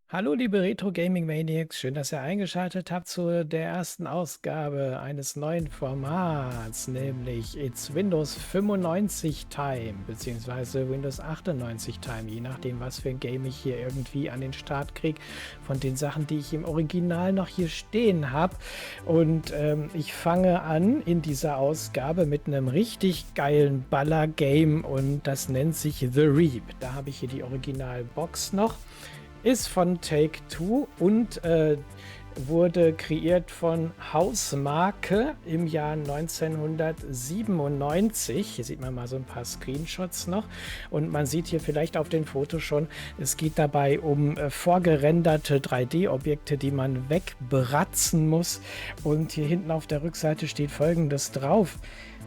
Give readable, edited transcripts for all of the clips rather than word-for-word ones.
Hallo liebe Retro Gaming Maniacs, schön, dass ihr eingeschaltet habt zu der ersten Ausgabe eines neuen Formats, nämlich It's Windows 95 Time, beziehungsweise Windows 98 Time, je nachdem, was für ein Game ich hier irgendwie an den Start kriege, von den Sachen, die ich im Original noch hier stehen habe. Und ich fange an in dieser Ausgabe mit einem richtig geilen Baller-Game und das nennt sich The Reap. Da habe ich hier die Originalbox noch. Ist von Take-Two und wurde kreiert von Hausmarke im Jahr 1997. Hier sieht man mal so ein paar Screenshots noch. Und man sieht hier vielleicht auf den Fotos schon, es geht dabei um vorgerenderte 3D-Objekte, die man wegbratzen muss. Und hier hinten auf der Rückseite steht Folgendes drauf.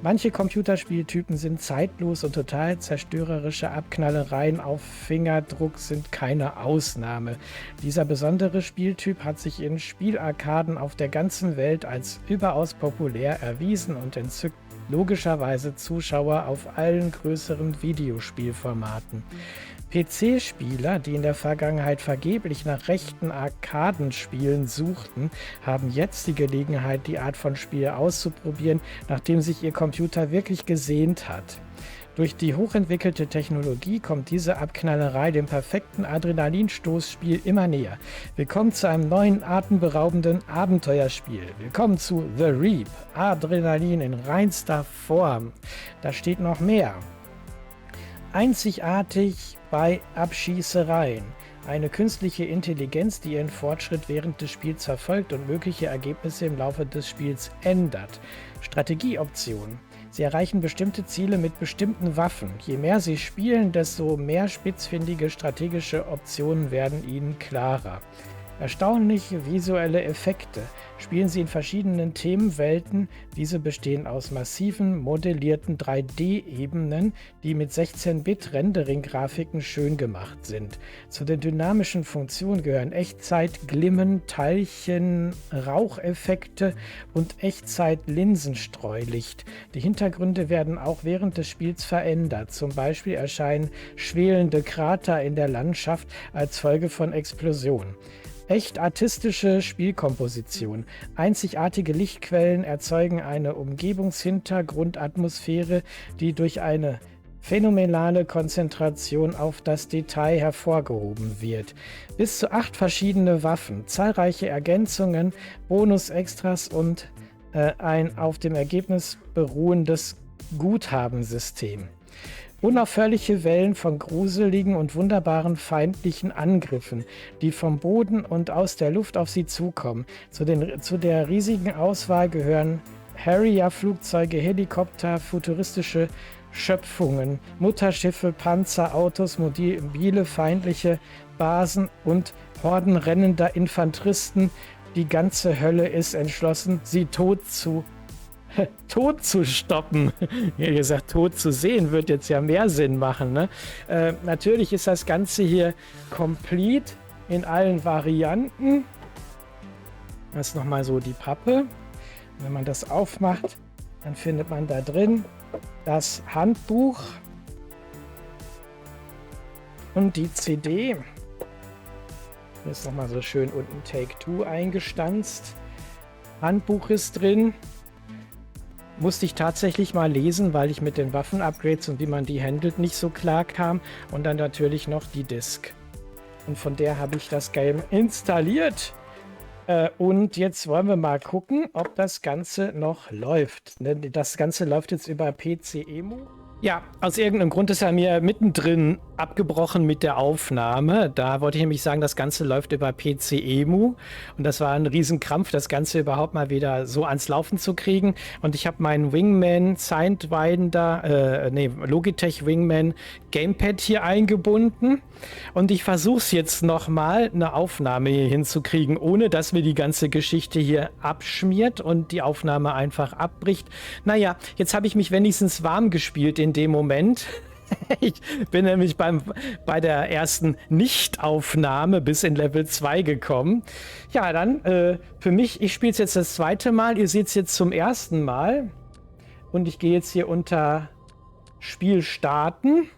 Manche Computerspieltypen sind zeitlos und total zerstörerische Abknallereien auf Fingerdruck sind keine Ausnahme. Dieser besondere Spieltyp hat sich in Spielarkaden auf der ganzen Welt als überaus populär erwiesen und entzückt logischerweise Zuschauer auf allen größeren Videospielformaten. PC-Spieler, die in der Vergangenheit vergeblich nach rechten Arkadenspielen suchten, haben jetzt die Gelegenheit, die Art von Spiel auszuprobieren, nachdem sich ihr Computer wirklich gesehnt hat. Durch die hochentwickelte Technologie kommt diese Abknallerei dem perfekten Adrenalinstoßspiel immer näher. Willkommen zu einem neuen atemberaubenden Abenteuerspiel. Willkommen zu The Reap. Adrenalin in reinster Form. Da steht noch mehr. Einzigartig bei Abschießereien. Eine künstliche Intelligenz, die ihren Fortschritt während des Spiels verfolgt und mögliche Ergebnisse im Laufe des Spiels ändert. Strategieoptionen. Sie erreichen bestimmte Ziele mit bestimmten Waffen. Je mehr Sie spielen, desto mehr spitzfindige strategische Optionen werden Ihnen klarer. Erstaunliche visuelle Effekte. Spielen Sie in verschiedenen Themenwelten. Diese bestehen aus massiven, modellierten 3D-Ebenen, die mit 16-Bit-Rendering-Grafiken schön gemacht sind. Zu den dynamischen Funktionen gehören Echtzeit-Glimmen, Teilchen, Raucheffekte und Echtzeit-Linsenstreulicht. Die Hintergründe werden auch während des Spiels verändert. Zum Beispiel erscheinen schwelende Krater in der Landschaft als Folge von Explosionen. Echt artistische Spielkomposition. Einzigartige Lichtquellen erzeugen eine Umgebungshintergrundatmosphäre, die durch eine phänomenale Konzentration auf das Detail hervorgehoben wird. Bis zu 8 verschiedene Waffen, zahlreiche Ergänzungen, Bonus-Extras und ein auf dem Ergebnis beruhendes Guthabensystem. Unaufhörliche Wellen von gruseligen und wunderbaren feindlichen Angriffen, die vom Boden und aus der Luft auf sie zukommen. Zu der riesigen Auswahl gehören Harrier-Flugzeuge, Helikopter, futuristische Schöpfungen, Mutterschiffe, Panzer, Autos, mobile feindliche Basen und Horden rennender Infanteristen. Die ganze Hölle ist entschlossen, sie tot zu stoppen. Wie gesagt, tot zu sehen wird jetzt ja mehr Sinn machen. Ne? Natürlich ist das Ganze hier complete in allen Varianten. Das ist nochmal so die Pappe. Wenn man das aufmacht, dann findet man da drin das Handbuch und die CD. Hier ist nochmal so schön unten Take-Two eingestanzt. Handbuch ist drin. Musste ich tatsächlich mal lesen, weil ich mit den Waffen-Upgrades und wie man die handelt nicht so klar kam. Und dann natürlich noch die Disk. Und von der habe ich das Game installiert. Und jetzt wollen wir mal gucken, ob das Ganze noch läuft. Das Ganze läuft jetzt über PC-Emu. Ja, aus irgendeinem Grund ist er mir mittendrin abgebrochen mit der Aufnahme. Da wollte ich nämlich sagen, das Ganze läuft über PC-Emu. Und das war ein Riesenkrampf, das Ganze überhaupt mal wieder so ans Laufen zu kriegen. Und ich habe meinen Wingman Logitech Wingman Gamepad hier eingebunden. Und ich versuche es jetzt nochmal, eine Aufnahme hier hinzukriegen, ohne dass mir die ganze Geschichte hier abschmiert und die Aufnahme einfach abbricht. Naja, jetzt habe ich mich wenigstens warm gespielt in dem Moment. Ich bin nämlich bei der ersten Nicht-Aufnahme bis in Level 2 gekommen. Ja, dann für mich, ich spiele es jetzt das zweite Mal. Ihr seht es jetzt zum ersten Mal. Und ich gehe jetzt hier unter Spiel starten.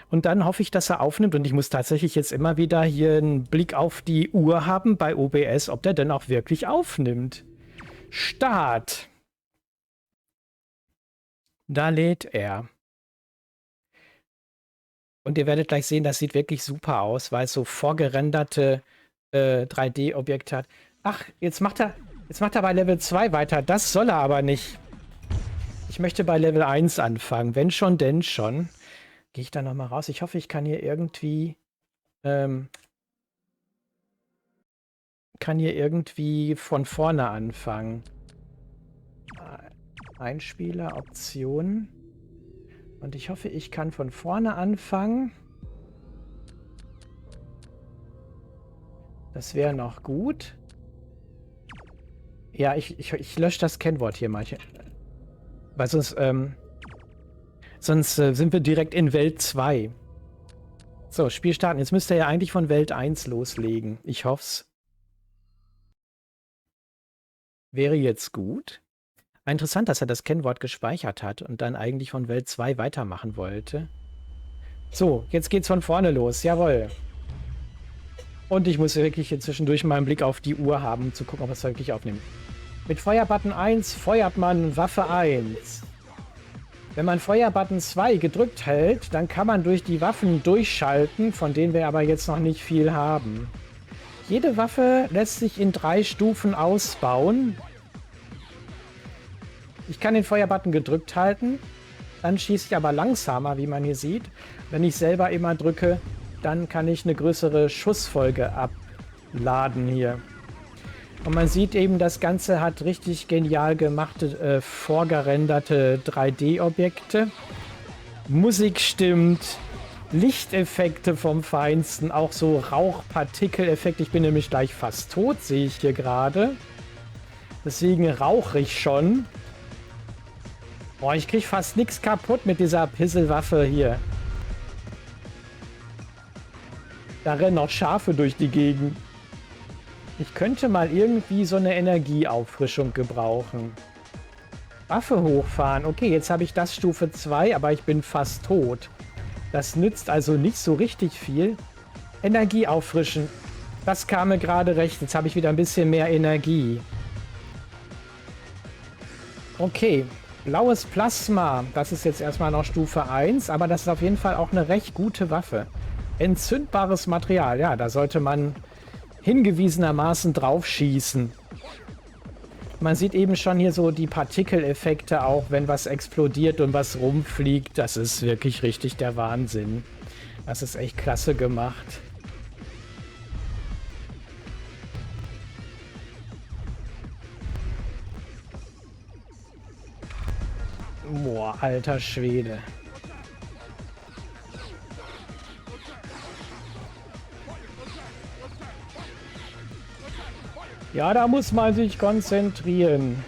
Und dann hoffe ich, dass er aufnimmt. Und ich muss tatsächlich jetzt immer wieder hier einen Blick auf die Uhr haben bei OBS, ob der denn auch wirklich aufnimmt. Start. Da lädt er. Und ihr werdet gleich sehen, das sieht wirklich super aus, weil es so vorgerenderte 3D-Objekte hat. Ach, jetzt macht er bei Level 2 weiter. Das soll er aber nicht. Ich möchte bei Level 1 anfangen. Wenn schon, denn schon. Gehe ich da nochmal raus. Ich hoffe, ich kann hier irgendwie von vorne anfangen. Einspieler, Optionen. Und ich hoffe, ich kann von vorne anfangen. Das wäre noch gut. Ja, ich lösche das Kennwort hier mal. Weil sonst sind wir direkt in Welt 2. So, Spiel starten. Jetzt müsste er ja eigentlich von Welt 1 loslegen. Ich hoff's. Wäre jetzt gut. Interessant, dass er das Kennwort gespeichert hat und dann eigentlich von Welt 2 weitermachen wollte. So, jetzt geht's von vorne los. Jawohl. Und ich muss wirklich hier zwischendurch mal einen Blick auf die Uhr haben, um zu gucken, ob es wirklich aufnimmt. Mit Feuerbutton 1 feuert man Waffe 1. Wenn man Feuerbutton 2 gedrückt hält, dann kann man durch die Waffen durchschalten, von denen wir aber jetzt noch nicht viel haben. Jede Waffe lässt sich in 3 Stufen ausbauen. Ich kann den Feuerbutton gedrückt halten, dann schieße ich aber langsamer, wie man hier sieht. Wenn ich selber immer drücke, dann kann ich eine größere Schussfolge abladen hier. Und man sieht eben, das Ganze hat richtig genial gemachte, vorgerenderte 3D-Objekte. Musik stimmt, Lichteffekte vom Feinsten, auch so Rauchpartikeleffekte. Ich bin nämlich gleich fast tot, sehe ich hier gerade. Deswegen rauche ich schon. Boah, ich kriege fast nichts kaputt mit dieser Pisselwaffe hier. Da rennen noch Schafe durch die Gegend. Ich könnte mal irgendwie so eine Energieauffrischung gebrauchen. Waffe hochfahren. Okay, jetzt habe ich das Stufe 2, aber ich bin fast tot. Das nützt also nicht so richtig viel. Energie auffrischen. Das kam mir gerade recht. Jetzt habe ich wieder ein bisschen mehr Energie. Okay. Blaues Plasma. Das ist jetzt erstmal noch Stufe 1, aber das ist auf jeden Fall auch eine recht gute Waffe. Entzündbares Material. Ja, da sollte man hingewiesenermaßen drauf schießen. Man sieht eben schon hier so die Partikeleffekte auch, wenn was explodiert und was rumfliegt. Das ist wirklich richtig der Wahnsinn. Das ist echt klasse gemacht. Boah, alter Schwede. Ja, da muss man sich konzentrieren.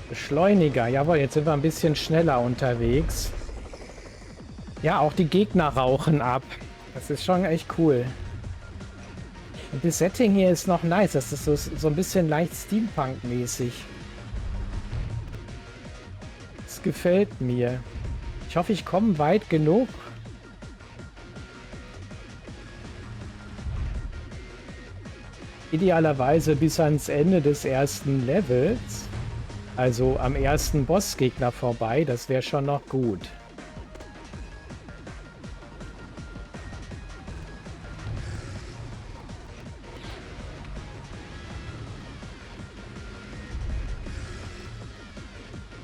Beschleuniger. Jawohl, jetzt sind wir ein bisschen schneller unterwegs. Ja, auch die Gegner rauchen ab. Das ist schon echt cool. Und das Setting hier ist noch nice. Das ist so ein bisschen leicht Steampunk-mäßig. Das gefällt mir. Ich hoffe, ich komme weit genug. Idealerweise bis ans Ende des ersten Levels. Also am ersten Bossgegner vorbei. Das wäre schon noch gut.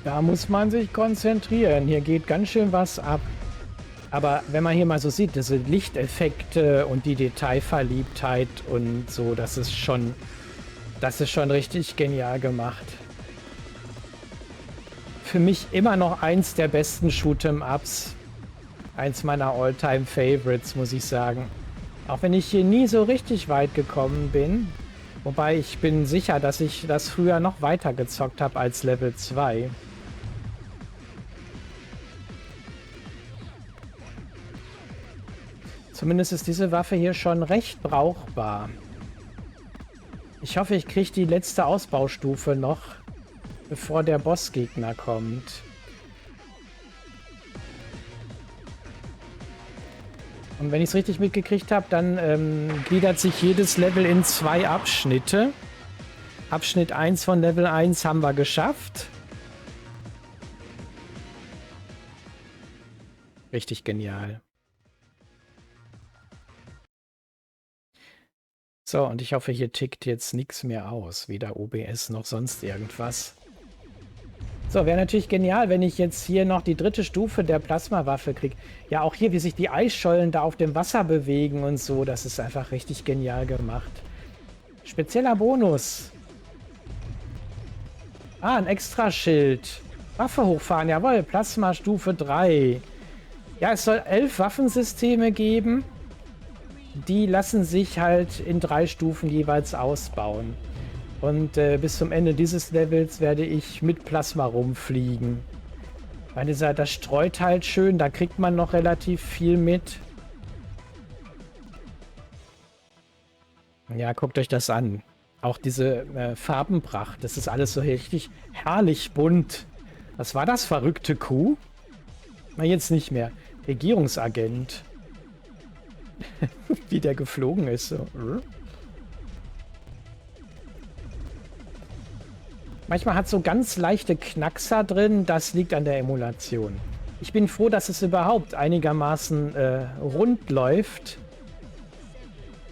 Da muss man sich konzentrieren. Hier geht ganz schön was ab. Aber wenn man hier mal so sieht, diese Lichteffekte und die Detailverliebtheit und so, das ist schon richtig genial gemacht. Für mich immer noch eins der besten Shoot'em-Ups. Eins meiner All-Time-Favorites, muss ich sagen. Auch wenn ich hier nie so richtig weit gekommen bin. Wobei ich bin sicher, dass ich das früher noch weiter gezockt habe als Level 2. Zumindest ist diese Waffe hier schon recht brauchbar. Ich hoffe, ich kriege die letzte Ausbaustufe noch, bevor der Bossgegner kommt. Und wenn ich es richtig mitgekriegt habe, dann gliedert sich jedes Level in 2 Abschnitte. Abschnitt 1 von Level 1 haben wir geschafft. Richtig genial. So, und ich hoffe, hier tickt jetzt nichts mehr aus. Weder OBS noch sonst irgendwas. So, wäre natürlich genial, wenn ich jetzt hier noch die 3. Stufe der Plasmawaffe kriege. Ja, auch hier, wie sich die Eisschollen da auf dem Wasser bewegen und so. Das ist einfach richtig genial gemacht. Spezieller Bonus. Ah, ein Extraschild. Waffe hochfahren, jawohl. Plasma Stufe 3. Ja, es soll 11 Waffensysteme geben. Die lassen sich halt in 3 Stufen jeweils ausbauen. Und bis zum Ende dieses Levels werde ich mit Plasma rumfliegen. Weil das streut halt schön, da kriegt man noch relativ viel mit. Ja, guckt euch das an. Auch diese Farbenpracht, das ist alles so richtig herrlich bunt. Was war das, verrückte Kuh? Na, jetzt nicht mehr. Regierungsagent. Wie der geflogen ist. So. Manchmal hat es so ganz leichte Knackser drin. Das liegt an der Emulation. Ich bin froh, dass es überhaupt einigermaßen rund läuft.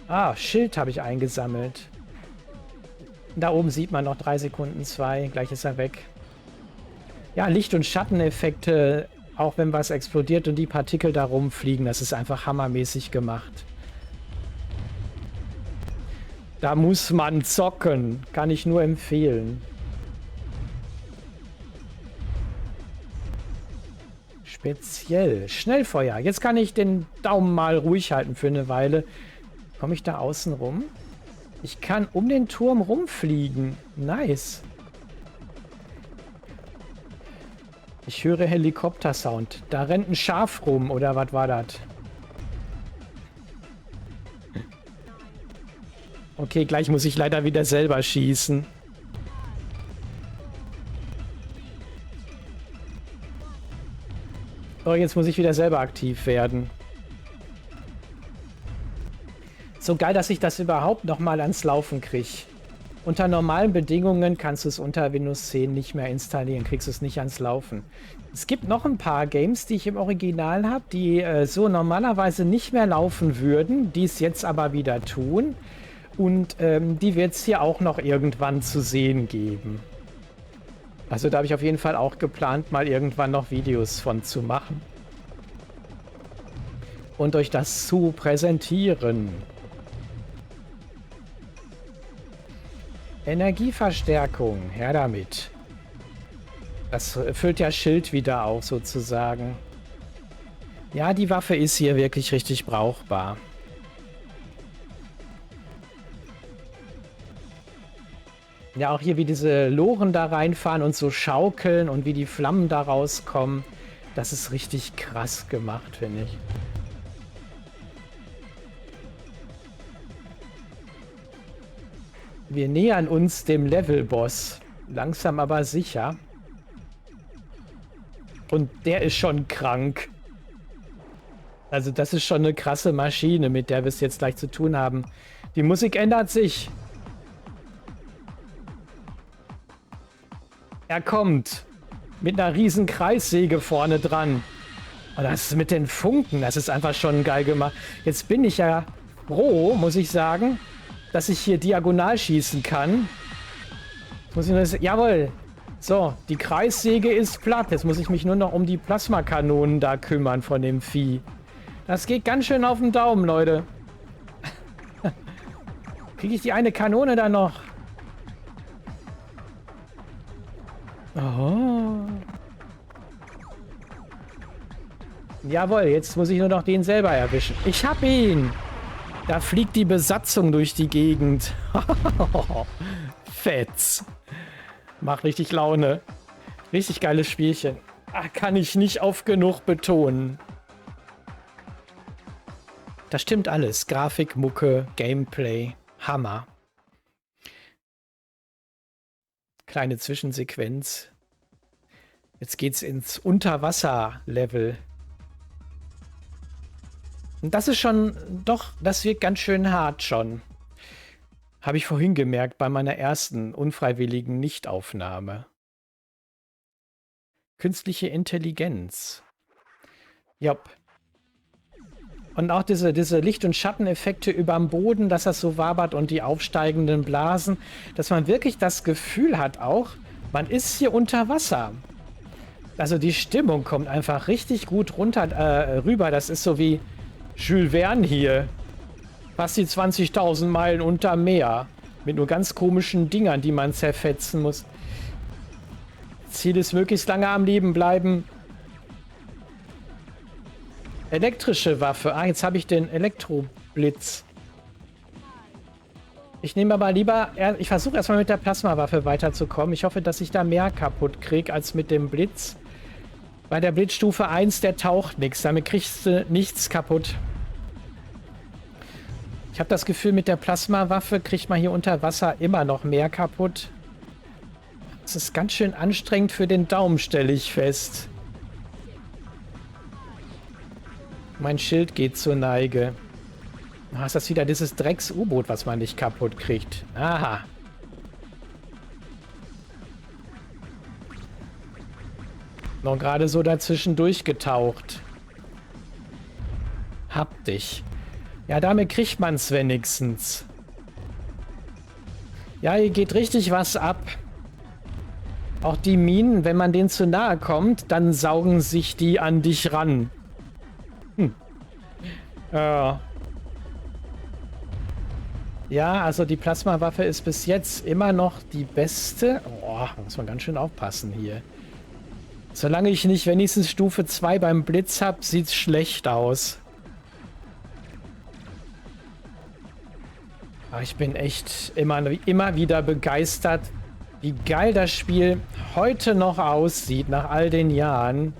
Ah, Schild habe ich eingesammelt. Da oben sieht man noch 3 Sekunden 2. Gleich ist er weg. Ja, Licht- und Schatteneffekte, auch wenn was explodiert und die Partikel da rumfliegen, das ist einfach hammermäßig gemacht. Da muss man zocken. Kann ich nur empfehlen. Speziell. Schnellfeuer. Jetzt kann ich den Daumen mal ruhig halten für eine Weile. Komme ich da außen rum? Ich kann um den Turm rumfliegen. Nice. Ich höre Helikoptersound. Da rennt ein Schaf rum, oder was war das? Okay, gleich muss ich leider wieder selber schießen. Oh, jetzt muss ich wieder selber aktiv werden. So geil, dass ich das überhaupt nochmal ans Laufen kriege. Unter normalen Bedingungen kannst du es unter Windows 10 nicht mehr installieren, kriegst du es nicht ans Laufen. Es gibt noch ein paar Games, die ich im Original habe, die so normalerweise nicht mehr laufen würden, die es jetzt aber wieder tun. Und die wird es hier auch noch irgendwann zu sehen geben. Also da habe ich auf jeden Fall auch geplant, mal irgendwann noch Videos von zu machen. Und euch das zu präsentieren. Energieverstärkung, her damit. Das füllt ja Schild wieder auf, sozusagen. Ja, die Waffe ist hier wirklich richtig brauchbar. Ja, auch hier, wie diese Loren da reinfahren und so schaukeln und wie die Flammen da rauskommen. Das ist richtig krass gemacht, finde ich. Wir nähern uns dem Levelboss. Langsam aber sicher. Und der ist schon krank. Also das ist schon eine krasse Maschine, mit der wir es jetzt gleich zu tun haben. Die Musik ändert sich. Er kommt. Mit einer riesen Kreissäge vorne dran. Und das mit den Funken, das ist einfach schon geil gemacht. Jetzt bin ich ja froh, muss ich sagen, dass ich hier diagonal schießen kann. Muss ich nur, jawohl. So, die Kreissäge ist platt. Jetzt muss ich mich nur noch um die Plasmakanonen da kümmern von dem Vieh. Das geht ganz schön auf den Daumen, Leute. Kriege ich die eine Kanone da noch? Oh. Jawohl, jetzt muss ich nur noch den selber erwischen. Ich hab ihn! Da fliegt die Besatzung durch die Gegend. Fetz. Macht richtig Laune. Richtig geiles Spielchen. Ach, kann ich nicht oft genug betonen. Das stimmt alles. Grafik, Mucke, Gameplay. Hammer. Kleine Zwischensequenz. Jetzt geht's ins Unterwasser-Level. Und das ist schon, doch, das wirkt ganz schön hart schon. Habe ich vorhin gemerkt bei meiner ersten unfreiwilligen Nichtaufnahme. Künstliche Intelligenz. Jopp. Und auch diese Licht- und Schatteneffekte überm Boden, dass das so wabert und die aufsteigenden Blasen, dass man wirklich das Gefühl hat auch, man ist hier unter Wasser. Also die Stimmung kommt einfach richtig gut rüber. Das ist so wie Jules Verne hier. Fast die 20.000 Meilen unter Meer. Mit nur ganz komischen Dingern, die man zerfetzen muss. Ziel ist möglichst lange am Leben bleiben. Elektrische Waffe. Ah, jetzt habe ich den Elektroblitz. Ich nehme aber lieber... Ich versuche erstmal mit der Plasmawaffe weiterzukommen. Ich hoffe, dass ich da mehr kaputt kriege als mit dem Blitz. Bei der Blitzstufe 1, der taucht nichts. Damit kriegst du nichts kaputt. Ich habe das Gefühl, mit der Plasmawaffe kriegt man hier unter Wasser immer noch mehr kaputt. Das ist ganz schön anstrengend für den Daumen, stelle ich fest. Mein Schild geht zur Neige. Ah, ist das wieder dieses Drecks-U-Boot, was man nicht kaputt kriegt. Aha. Noch gerade so dazwischen durchgetaucht. Hab dich. Ja, damit kriegt man es wenigstens. Ja, hier geht richtig was ab. Auch die Minen, wenn man denen zu nahe kommt, dann saugen sich die an dich ran. Ja, also die Plasmawaffe ist bis jetzt immer noch die beste. Oh, da muss man ganz schön aufpassen hier. Solange ich nicht wenigstens Stufe 2 beim Blitz habe, sieht es schlecht aus. Aber ich bin echt immer wieder begeistert, wie geil das Spiel heute noch aussieht, nach all den Jahren.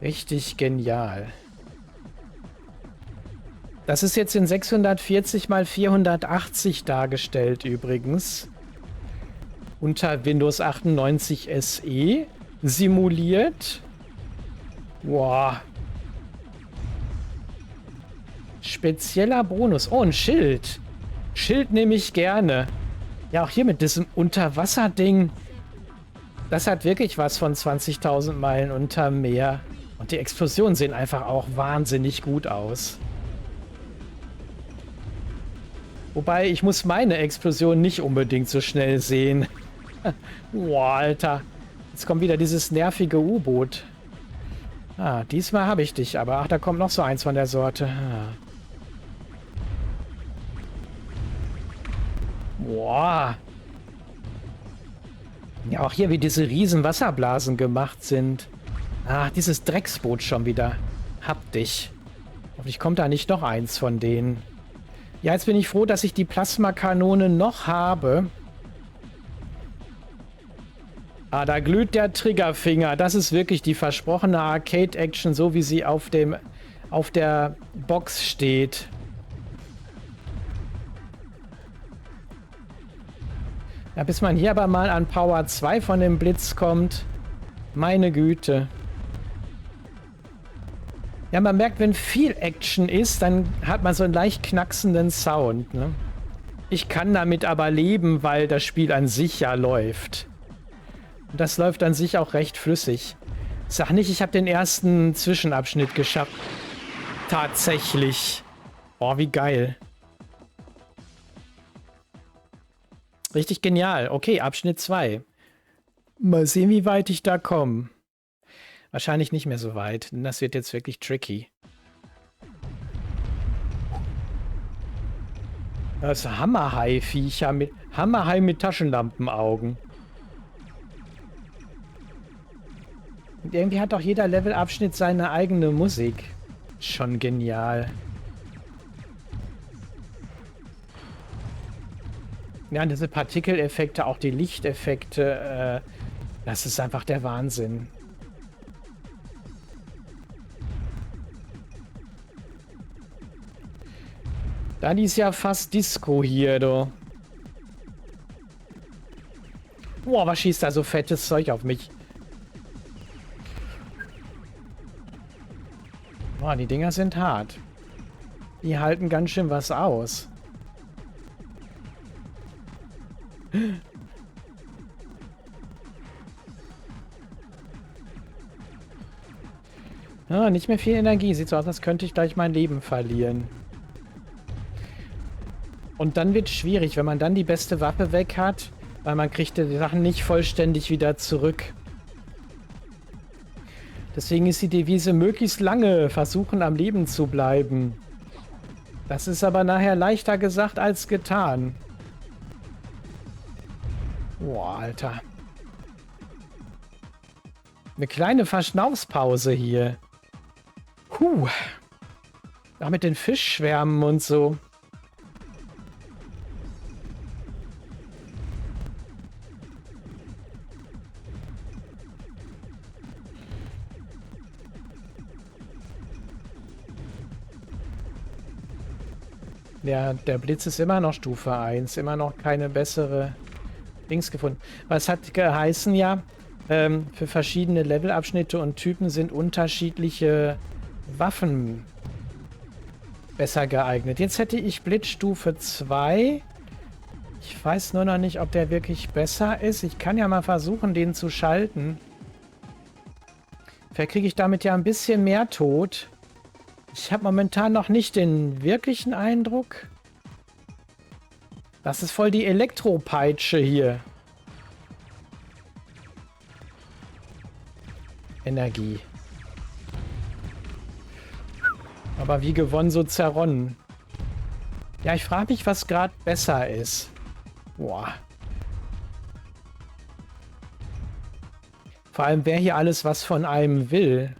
Richtig genial. Das ist jetzt in 640 x 480 dargestellt übrigens. Unter Windows 98 SE simuliert. Wow. Spezieller Bonus. Oh, ein Schild. Schild nehme ich gerne. Ja, auch hier mit diesem Unterwasser-Ding. Das hat wirklich was von 20.000 Meilen unter Meer. Und die Explosionen sehen einfach auch wahnsinnig gut aus. Wobei, ich muss meine Explosion nicht unbedingt so schnell sehen. Boah, Alter. Jetzt kommt wieder dieses nervige U-Boot. Ah, diesmal habe ich dich, aber ach, da kommt noch so eins von der Sorte. Ah. Boah. Ja, auch hier, wie diese riesen Wasserblasen gemacht sind. Ach, dieses Drecksboot schon wieder. Hab dich. Hoffentlich kommt da nicht noch eins von denen. Ja, jetzt bin ich froh, dass ich die Plasmakanone noch habe. Ah, da glüht der Triggerfinger. Das ist wirklich die versprochene Arcade-Action, so wie sie auf der Box steht. Ja, bis man hier aber mal an Power 2 von dem Blitz kommt. Meine Güte. Ja, man merkt, wenn viel Action ist, dann hat man so einen leicht knacksenden Sound, ne? Ich kann damit aber leben, weil das Spiel an sich ja läuft. Und das läuft an sich auch recht flüssig. Sag nicht, ich habe den ersten Zwischenabschnitt geschafft. Tatsächlich. Boah, wie geil. Richtig genial. Okay, Abschnitt 2. Mal sehen, wie weit ich da komme. Wahrscheinlich nicht mehr so weit, denn das wird jetzt wirklich tricky. Das ist Hammerhai-Viecher mit Hammerhai mit Taschenlampenaugen. Und irgendwie hat auch jeder Levelabschnitt seine eigene Musik. Schon genial. Ja, diese Partikeleffekte, auch die Lichteffekte, das ist einfach der Wahnsinn. Dann ist ja fast Disco hier, du. Boah, was schießt da so fettes Zeug auf mich? Boah, die Dinger sind hart. Die halten ganz schön was aus. Ah, nicht mehr viel Energie. Sieht so aus, als könnte ich gleich mein Leben verlieren. Und dann wird es schwierig, wenn man dann die beste Waffe weg hat, weil man kriegt die Sachen nicht vollständig wieder zurück. Deswegen ist die Devise möglichst lange versuchen, am Leben zu bleiben. Das ist aber nachher leichter gesagt als getan. Boah, Alter. Eine kleine Verschnaufspause hier. Puh. Auch mit den Fischschwärmen und so. Ja, der Blitz ist immer noch Stufe 1. Immer noch keine bessere Dings gefunden. Was hat geheißen ja, für verschiedene Levelabschnitte und Typen sind unterschiedliche Waffen besser geeignet. Jetzt hätte ich Blitzstufe 2. Ich weiß nur noch nicht, ob der wirklich besser ist. Ich kann ja mal versuchen, den zu schalten. Vielleicht kriege ich damit ja ein bisschen mehr tot. Ich habe momentan noch nicht den wirklichen Eindruck. Das ist voll die Elektropeitsche hier. Energie. Aber wie gewonnen, so zerronnen. Ja, ich frage mich, was gerade besser ist. Boah. Vor allem, wer hier alles was von einem will.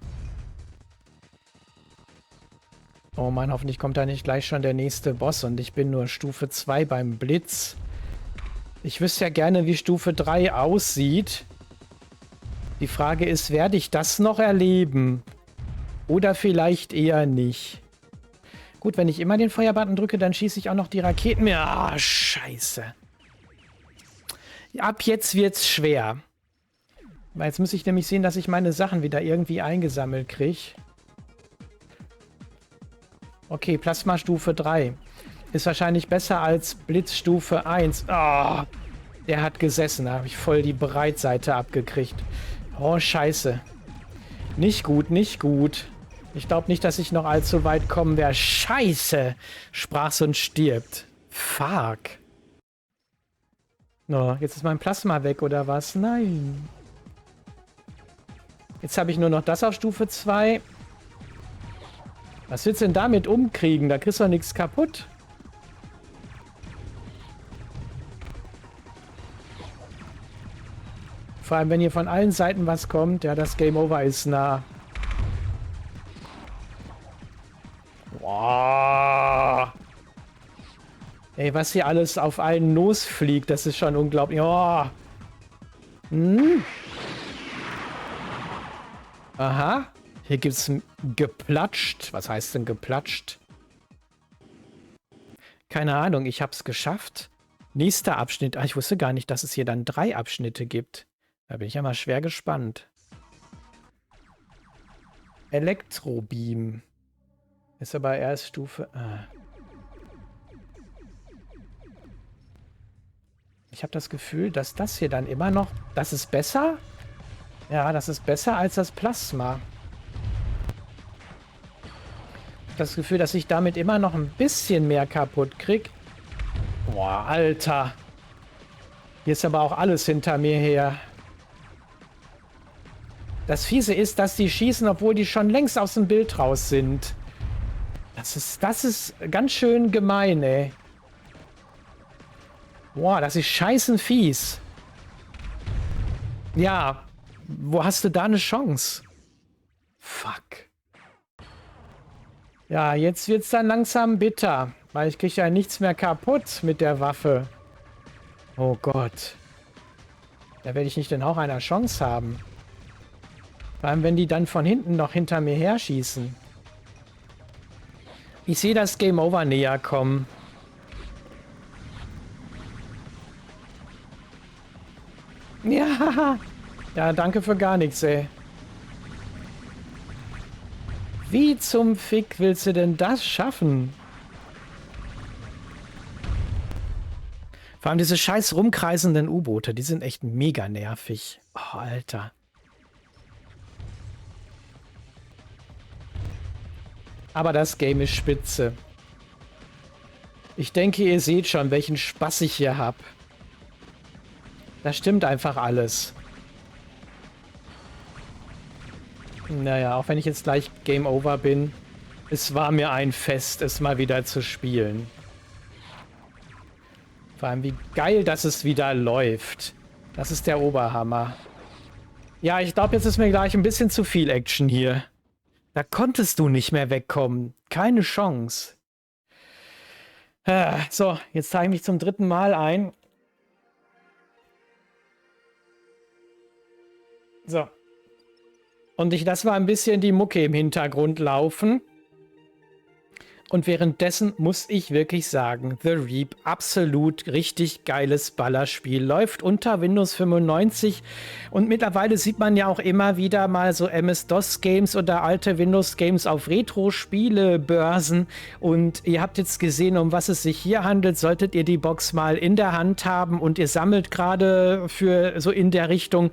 Oh Mann, hoffentlich kommt da nicht gleich schon der nächste Boss und ich bin nur Stufe 2 beim Blitz. Ich wüsste ja gerne, wie Stufe 3 aussieht. Die Frage ist, werde ich das noch erleben? Oder vielleicht eher nicht. Gut, wenn ich immer den Feuerbutton drücke, dann schieße ich auch noch die Raketen mehr. Ah, scheiße. Ab jetzt wird's schwer. Weil jetzt muss ich nämlich sehen, dass ich meine Sachen wieder irgendwie eingesammelt kriege. Okay, Plasma-Stufe 3. Ist wahrscheinlich besser als Blitzstufe 1. Oh, der hat gesessen. Da habe ich voll die Breitseite abgekriegt. Oh, scheiße. Nicht gut, nicht gut. Ich glaube nicht, dass ich noch allzu weit kommen werde. Scheiße! Sprach's und stirbt. Fuck. No, jetzt ist mein Plasma weg, oder was? Nein. Jetzt habe ich nur noch das auf Stufe 2. Was willst du denn damit umkriegen? Da kriegst du doch nichts kaputt. Vor allem, wenn hier von allen Seiten was kommt. Ja, das Game Over ist nah. Boah. Ey, was hier alles auf einen losfliegt, das ist schon unglaublich. Oh. Hm. Aha. Hier gibt es geplatscht. Was heißt denn geplatscht? Keine Ahnung, ich habe es geschafft. Nächster Abschnitt. Ah, ich wusste gar nicht, dass es hier dann 3 Abschnitte gibt. Da bin ich ja mal schwer gespannt. Elektrobeam. Ist aber erst Stufe... Ah. Ich habe das Gefühl, dass das hier dann immer noch... Das ist besser? Ja, das ist besser als das Plasma. Das Gefühl, dass ich damit immer noch ein bisschen mehr kaputt krieg. Boah, Alter. Hier ist aber auch alles hinter mir her. Das Fiese ist, dass die schießen, obwohl die schon längst aus dem Bild raus sind. Das ist ganz schön gemein, ey. Boah, das ist scheißen fies. Ja, wo hast du da eine Chance? Fuck. Ja, jetzt wird's dann langsam bitter, weil ich kriege ja nichts mehr kaputt mit der Waffe. Oh Gott. Da werde ich nicht denn auch eine Chance haben. Vor allem, wenn die dann von hinten noch hinter mir her schießen. Ich sehe das Game Over näher kommen. Ja, ja, danke für gar nichts, ey. Wie zum Fick willst du denn das schaffen? Vor allem diese scheiß rumkreisenden U-Boote, die sind echt mega nervig. Oh, Alter. Aber das Game ist spitze. Ich denke, ihr seht schon, welchen Spaß ich hier habe. Da stimmt einfach alles. Naja, auch wenn ich jetzt gleich Game Over bin, es war mir ein Fest, es mal wieder zu spielen. Vor allem, wie geil, dass es wieder läuft. Das ist der Oberhammer. Ja, ich glaube, jetzt ist mir gleich ein bisschen zu viel Action hier. Da konntest du nicht mehr wegkommen. Keine Chance. So, jetzt zeige ich mich zum 3. Mal ein. So. Und ich lasse mal ein bisschen die Mucke im Hintergrund laufen. Und währenddessen muss ich wirklich sagen, The Reap, absolut richtig geiles Ballerspiel. Läuft unter Windows 95 und mittlerweile sieht man ja auch immer wieder mal so MS-DOS-Games oder alte Windows-Games auf Retro-Spiele-Börsen. Und ihr habt jetzt gesehen, um was es sich hier handelt. Solltet ihr die Box mal in der Hand haben und ihr sammelt gerade für so in der Richtung,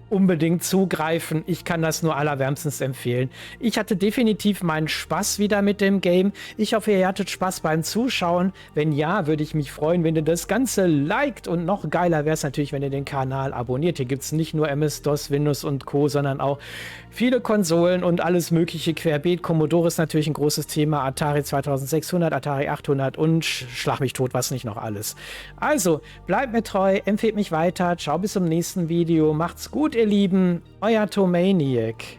unbedingt zugreifen. Ich kann das nur allerwärmstens empfehlen. Ich hatte definitiv meinen Spaß wieder mit dem Game. Ich hoffe, ihr hattet Spaß beim Zuschauen. Wenn ja, würde ich mich freuen, wenn ihr das Ganze liked. Und noch geiler wäre es natürlich, wenn ihr den Kanal abonniert. Hier gibt es nicht nur MS-DOS, Windows und Co., sondern auch viele Konsolen und alles mögliche querbeet. Commodore ist natürlich ein großes Thema. Atari 2600, Atari 800 und schlag mich tot, was nicht noch alles. Also, bleibt mir treu, empfehlt mich weiter. Ciao, bis zum nächsten Video. Macht's gut, ihr Lieben. Euer Tomaniac.